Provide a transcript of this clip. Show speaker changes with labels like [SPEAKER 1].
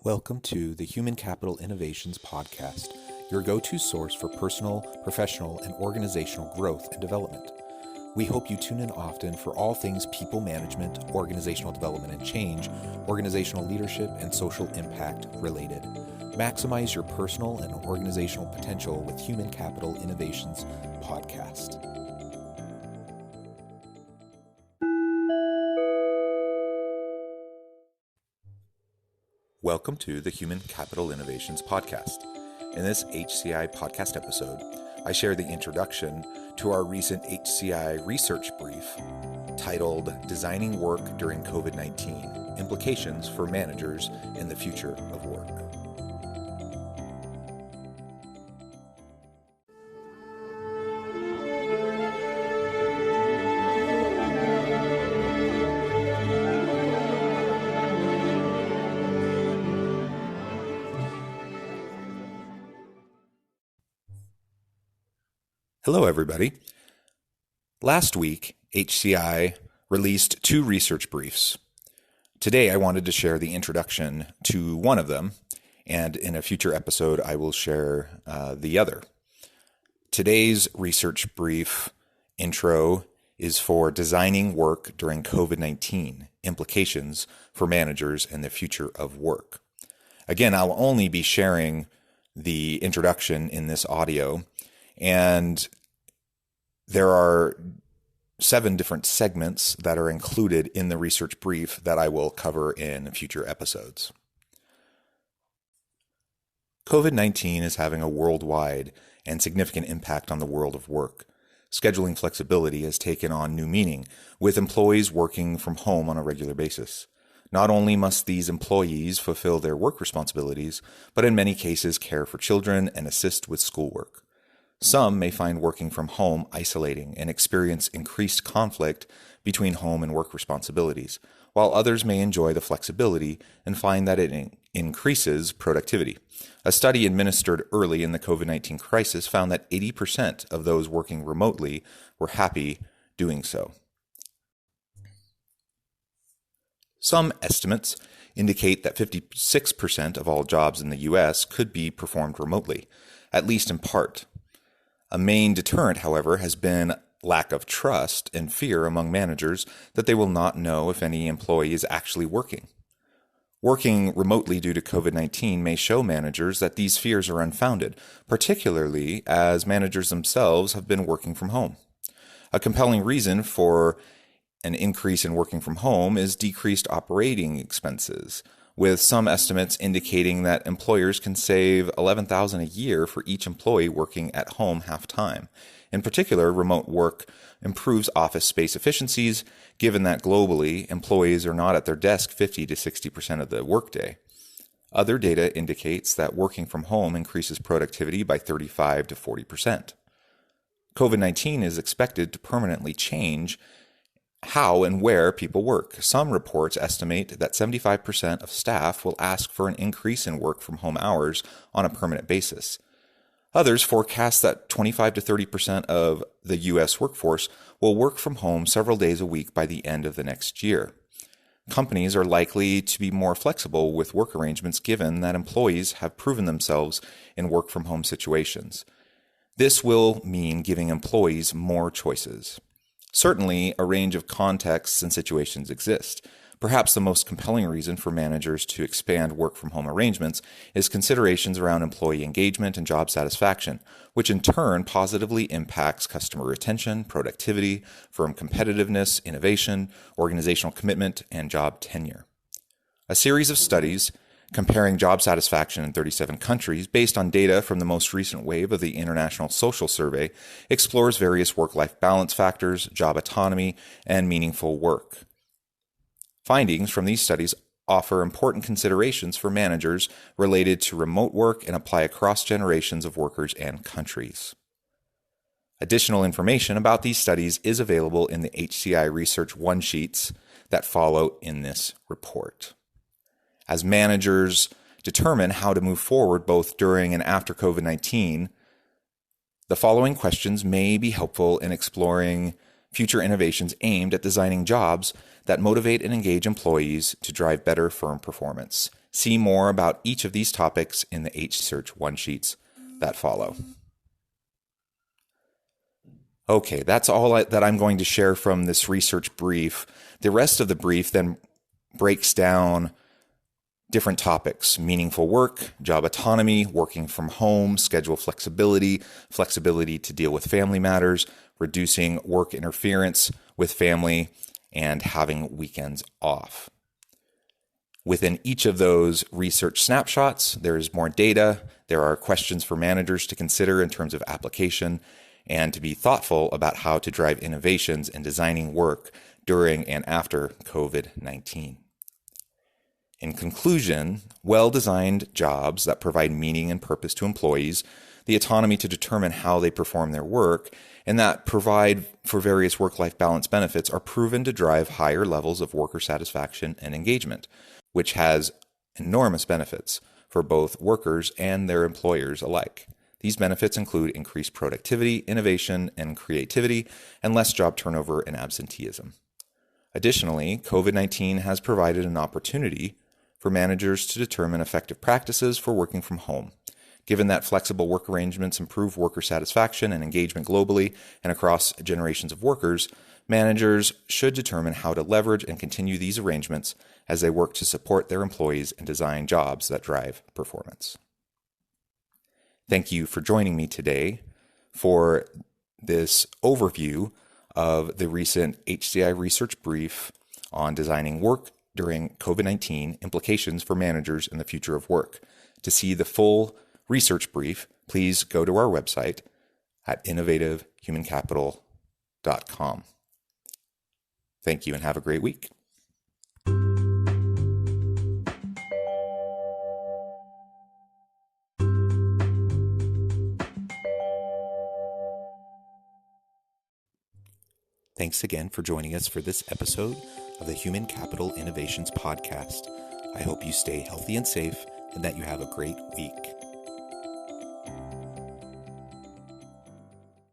[SPEAKER 1] Welcome to the Human Capital Innovations Podcast, your go-to source for personal, professional, and organizational growth and development. We hope you tune in often for all things people management, organizational development and change, organizational leadership, and social impact related. Maximize your personal and organizational potential with Human Capital Innovations Podcast. Welcome to the Human Capital Innovations Podcast. In this HCI Podcast episode, I share the introduction to our recent HCI Research Brief titled Designing Work During COVID-19, Implications for Managers in the Future of Work. Hello, everybody. Last week, HCI released 2 research briefs. Today, I wanted to share the introduction to one of them, and in a future episode, I will share the other. Today's research brief intro is for designing work during COVID-19, implications for managers and the future of work. Again, I'll only be sharing the introduction in this audio, and there are 7 different segments that are included in the research brief that I will cover in future episodes. COVID-19 is having a worldwide and significant impact on the world of work. Scheduling flexibility has taken on new meaning, with employees working from home on a regular basis. Not only must these employees fulfill their work responsibilities, but in many cases care for children and assist with schoolwork. Some may find working from home isolating and experience increased conflict between home and work responsibilities, while others may enjoy the flexibility and find that it increases productivity. A study administered early in the COVID-19 crisis found that 80% of those working remotely were happy doing so. Some estimates indicate that 56% of all jobs in the U.S. could be performed remotely, at least in part. A main deterrent, however, has been lack of trust and fear among managers that they will not know if any employee is actually working. Working remotely due to COVID-19 may show managers that these fears are unfounded, particularly as managers themselves have been working from home. A compelling reason for an increase in working from home is decreased operating expenses, with some estimates indicating that employers can save $11,000 a year for each employee working at home half-time. In particular, remote work improves office space efficiencies, given that globally, employees are not at their desk 50 to 60% of the workday. Other data indicates that working from home increases productivity by 35 to 40%. COVID-19 is expected to permanently change how and where people work. Some reports estimate that 75% of staff will ask for an increase in work from home hours on a permanent basis. Others forecast that 25 to 30% of the U.S. workforce will work from home several days a week by the end of the next year. Companies are likely to be more flexible with work arrangements given that employees have proven themselves in work from home situations. This will mean giving employees more choices. Certainly, a range of contexts and situations exist. Perhaps the most compelling reason for managers to expand work-from-home arrangements is considerations around employee engagement and job satisfaction, which in turn positively impacts customer retention, productivity, firm competitiveness, innovation, organizational commitment, and job tenure. A series of studies comparing job satisfaction in 37 countries based on data from the most recent wave of the International Social Survey explores various work-life balance factors, job autonomy, and meaningful work. Findings from these studies offer important considerations for managers related to remote work and apply across generations of workers and countries. Additional information about these studies is available in the HCI Research one-sheets that follow in this report. As managers determine how to move forward both during and after COVID-19, the following questions may be helpful in exploring future innovations aimed at designing jobs that motivate and engage employees to drive better firm performance. See more about each of these topics in the H-Search one-sheets that follow. Okay, that's all that I'm going to share from this research brief. The rest of the brief then breaks down different topics: meaningful work, job autonomy, working from home, schedule flexibility, flexibility to deal with family matters, reducing work interference with family, and having weekends off. Within each of those research snapshots, there is more data. There are questions for managers to consider in terms of application and to be thoughtful about how to drive innovations in designing work during and after COVID-19. In conclusion, well-designed jobs that provide meaning and purpose to employees, the autonomy to determine how they perform their work, and that provide for various work-life balance benefits are proven to drive higher levels of worker satisfaction and engagement, which has enormous benefits for both workers and their employers alike. These benefits include increased productivity, innovation, and creativity, and less job turnover and absenteeism. Additionally, COVID-19 has provided an opportunity for managers to determine effective practices for working from home. Given that flexible work arrangements improve worker satisfaction and engagement globally and across generations of workers, managers should determine how to leverage and continue these arrangements as they work to support their employees and design jobs that drive performance. Thank you for joining me today for this overview of the recent HCI Research Brief on designing work during COVID-19, implications for managers in the future of work. To see the full research brief, please go to our website at innovativehumancapital.com. Thank you and have a great week. Thanks again for joining us for this episode of the Human Capital Innovations Podcast. I hope you stay healthy and safe and that you have a great week.